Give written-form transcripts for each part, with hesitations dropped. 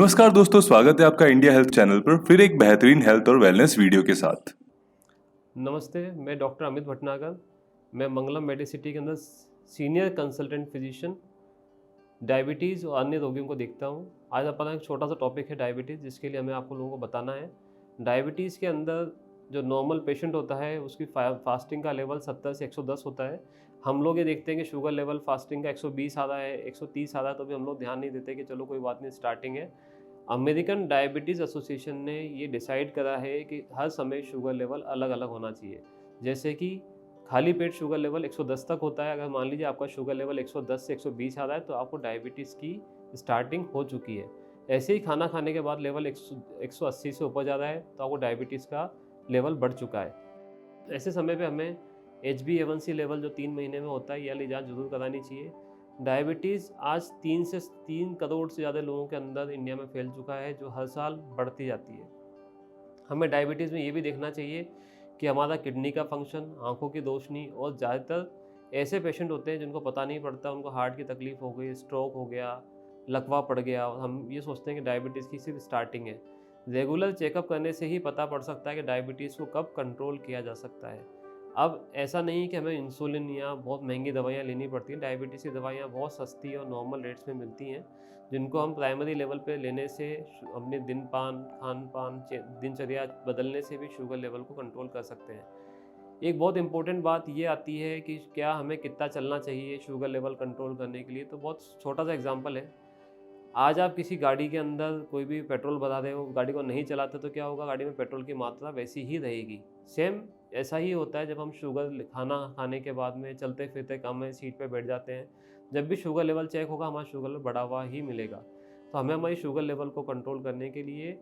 नमस्कार दोस्तों, स्वागत है आपका इंडिया हेल्थ चैनल पर फिर एक बेहतरीन हेल्थ और वेलनेस वीडियो के साथ। नमस्ते, मैं डॉक्टर अमित भटनागर। मैं मंगलम मेडिसिटी के अंदर सीनियर कंसल्टेंट फिजिशियन डायबिटीज़ और अन्य रोगियों को देखता हूँ। आज अपना एक छोटा सा टॉपिक है डायबिटीज़, जिसके लिए हमें आपको लोगों को बताना है। डायबिटीज़ के अंदर जो नॉर्मल पेशेंट होता है उसकी फास्टिंग का लेवल 70 से 110 होता है। हम लोग ये देखते हैं कि शुगर लेवल फास्टिंग का 120 आ रहा है, 130 आ रहा है, तो भी हम लोग ध्यान नहीं देते कि चलो कोई बात नहीं, स्टार्टिंग है। अमेरिकन डायबिटीज़ एसोसिएशन ने ये डिसाइड करा है कि हर समय शुगर लेवल अलग अलग होना चाहिए। जैसे कि खाली पेट शुगर लेवल 110 तक होता है। अगर मान लीजिए आपका शुगर लेवल 110 से 120 आ रहा है तो आपको डायबिटीज़ की स्टार्टिंग हो चुकी है। ऐसे ही खाना खाने के बाद लेवल 180 से ऊपर जा रहा है तो आपको डायबिटीज़ का लेवल बढ़ चुका है। ऐसे समय पे हमें HbA1c लेवल जो 3 महीने में होता है, ये वाली जाँच ज़रूर करानी चाहिए। डायबिटीज़ आज 3 करोड़ से ज़्यादा लोगों के अंदर इंडिया में फैल चुका है, जो हर साल बढ़ती जाती है। हमें डायबिटीज़ में ये भी देखना चाहिए कि हमारा किडनी का फंक्शन, आँखों की रोशनी, और ज़्यादातर ऐसे पेशेंट होते हैं जिनको पता नहीं पड़ता, उनको हार्ट की तकलीफ़ हो गई, स्ट्रोक हो गया, लकवा पड़ गया, और हम ये सोचते हैं कि डायबिटीज़ की सिर्फ स्टार्टिंग है। रेगुलर चेकअप करने से ही पता पड़ सकता है कि डायबिटीज़ को कब कंट्रोल किया जा सकता है। अब ऐसा नहीं कि हमें इंसुलिन या बहुत महंगी दवाइयाँ लेनी पड़ती हैं। डायबिटीज़ की दवाइयाँ बहुत सस्ती और नॉर्मल रेट्स में मिलती हैं, जिनको हम प्राइमरी लेवल पे लेने से अपने खान-पान, दिनचर्या बदलने से भी शुगर लेवल को कंट्रोल कर सकते हैं। एक बहुत इम्पोर्टेंट बात ये आती है कि क्या हमें कितना चलना चाहिए शुगर लेवल कंट्रोल करने के लिए। तो बहुत छोटा सा एग्जांपल है। आज आप किसी गाड़ी के अंदर कोई भी पेट्रोल भरा रहे हो, गाड़ी को नहीं चलाते, तो क्या होगा, गाड़ी में पेट्रोल की मात्रा वैसी ही रहेगी। सेम ऐसा ही होता है जब हम खाना खाने के बाद में चलते फिरते काम में सीट पे बैठ जाते हैं। जब भी शुगर लेवल चेक होगा, हमारा शुगर लेवल बढ़ा हुआ ही मिलेगा। तो हमें हमारी शुगर लेवल को कंट्रोल करने के लिए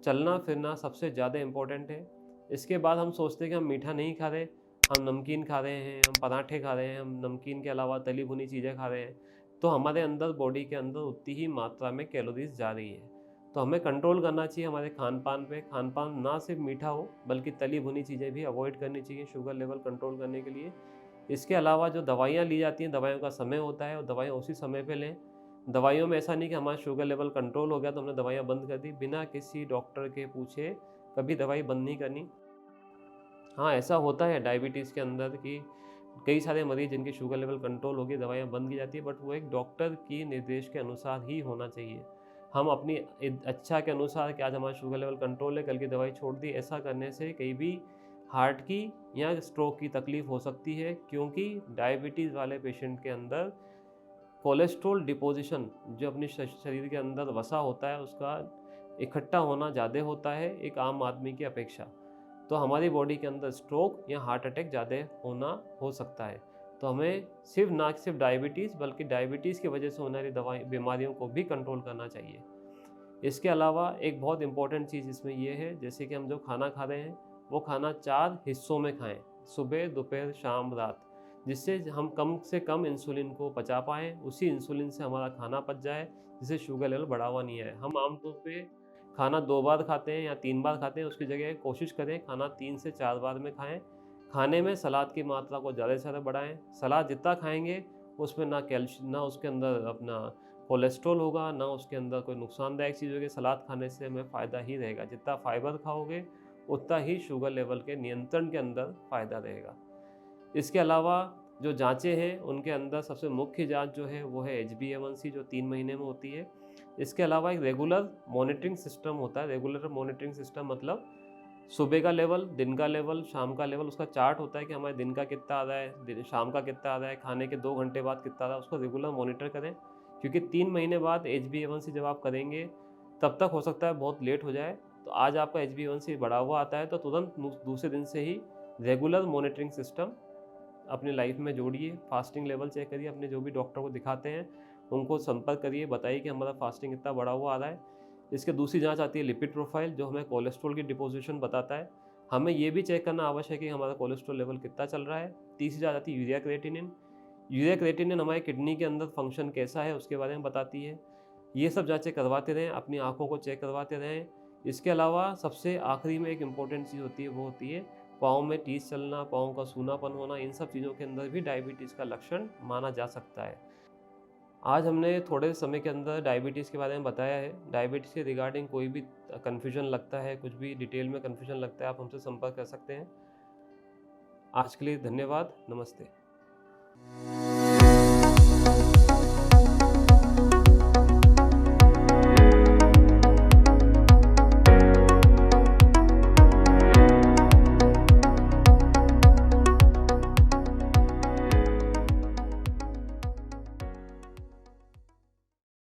चलना फिरना सबसे ज़्यादा इम्पोर्टेंट है। इसके बाद हम सोचते हैं कि हम मीठा नहीं खा रहे, हम नमकीन खा रहे हैं, हम पराठे खा रहे हैं, हम नमकीन के अलावा तली भुनी चीज़ें खा रहे हैं, तो हमारे अंदर, बॉडी के अंदर उतनी ही मात्रा में कैलोरीज जा रही है। तो हमें कंट्रोल करना चाहिए हमारे खान पान पे। खान पान ना सिर्फ मीठा हो, बल्कि तली भुनी चीज़ें भी अवॉइड करनी चाहिए शुगर लेवल कंट्रोल करने के लिए। इसके अलावा जो दवाइयाँ ली जाती हैं, दवाइयों का समय होता है और दवाइयाँ उसी समय पे लें। दवाइयों में ऐसा नहीं कि हमारा शुगर लेवल कंट्रोल हो गया तो हमने दवाइयाँ बंद कर दी, बिना किसी डॉक्टर के पूछे कभी दवाई बंद नहीं करनी। हाँ, ऐसा होता है डायबिटीज़ के अंदर कि कई सारे मरीज़ जिनकी शुगर लेवल कंट्रोल हो गई, दवाइयाँ बंद की जाती है, बट वो एक डॉक्टर की निर्देश के अनुसार ही होना चाहिए। हम अपनी इच्छा के अनुसार कि आज हमारा शुगर लेवल कंट्रोल है, कल की दवाई छोड़ दी, ऐसा करने से कहीं भी हार्ट की या स्ट्रोक की तकलीफ़ हो सकती है, क्योंकि डायबिटीज़ वाले पेशेंट के अंदर कोलेस्ट्रॉल डिपोजिशन, जो अपने शरीर के अंदर वसा होता है, उसका इकट्ठा होना ज़्यादा होता है एक आम आदमी की अपेक्षा। तो हमारी बॉडी के अंदर स्ट्रोक या हार्ट अटैक ज़्यादा होना हो सकता है। तो हमें ना सिर्फ डायबिटीज़, बल्कि डायबिटीज़ की वजह से होने वाली बीमारियों को भी कंट्रोल करना चाहिए। इसके अलावा एक बहुत इंपॉर्टेंट चीज़ इसमें यह है, जैसे कि हम जो खाना खा रहे हैं, वो खाना 4 हिस्सों में खाएं, सुबह, दोपहर, शाम, रात, जिससे हम कम से कम इंसुलिन को पचा पाएँ, उसी इंसुलिन से हमारा खाना पच जाए, जिससे शुगर लेवल बढ़ा हुआ नहीं आए। हम आमतौर पे खाना 2 बार खाते हैं या 3 बार खाते हैं, उसकी जगह कोशिश करें खाना 3 से 4 बार में खाएँ। खाने में सलाद की मात्रा को ज़्यादा से ज़्यादा बढ़ाएँ। सलाद जितना खाएँगे, उसमें ना उसके अंदर अपना कोलेस्ट्रॉल होगा, ना उसके अंदर कोई नुकसानदायक चीज़ होगी। सलाद खाने से हमें फ़ायदा ही रहेगा। जितना फाइबर खाओगे, उतना ही शुगर लेवल के नियंत्रण के अंदर फ़ायदा रहेगा। इसके अलावा जो जाँचें हैं, उनके अंदर सबसे मुख्य जाँच जो है वो है HbA1c, जो 3 महीने में होती है। इसके अलावा एक रेगुलर मॉनिटरिंग सिस्टम होता है। रेगुलर मॉनिटरिंग सिस्टम मतलब सुबह का लेवल, दिन का लेवल, शाम का लेवल, उसका चार्ट होता है कि हमारे दिन का कितना आ रहा है, शाम का कितना आ रहा है, खाने के 2 घंटे बाद कितना आ रहा है, उसको रेगुलर मॉनिटर करें। क्योंकि 3 महीने बाद HbA1c जब आप करेंगे, तब तक हो सकता है बहुत लेट हो जाए। तो आज आपका HbA1c बढ़ा हुआ आता है, तो तुरंत दूसरे दिन से ही रेगुलर मॉनिटरिंग सिस्टम अपनी लाइफ में जोड़िए। फास्टिंग लेवल चेक करिए, अपने जो भी डॉक्टर को दिखाते हैं उनको संपर्क करिए, बताइए कि हमारा फास्टिंग इतना बढ़ा हुआ आ रहा है। इसके दूसरी जांच आती है लिपिड प्रोफाइल, जो हमें कोलेस्ट्रॉल की डिपोजिशन बताता है। हमें ये भी चेक करना आवश्यक है कि हमारा कोलेस्ट्रॉल लेवल कितना चल रहा है। तीसरी जांच आती है यूरिया क्रिएटिनिन। यूरिया क्रिएटिनिन हमारे किडनी के अंदर फंक्शन कैसा है उसके बारे में बताती है। ये सब जांचें करवाते रहें, अपनी आँखों को चेक करवाते रहें। इसके अलावा सबसे आखिरी में एक इम्पॉर्टेंट चीज़ होती है, वो होती है पाँव में टीस चलना, पाँव का सूनापन होना। इन सब चीज़ों के अंदर भी डायबिटीज़ का लक्षण माना जा सकता है। आज हमने थोड़े समय के अंदर डायबिटीज़ के बारे में बताया है। डायबिटीज़ के रिगार्डिंग कोई भी कन्फ्यूजन लगता है, कुछ भी डिटेल में कन्फ्यूजन लगता है, आप हमसे संपर्क कर सकते हैं। आज के लिए धन्यवाद। नमस्ते।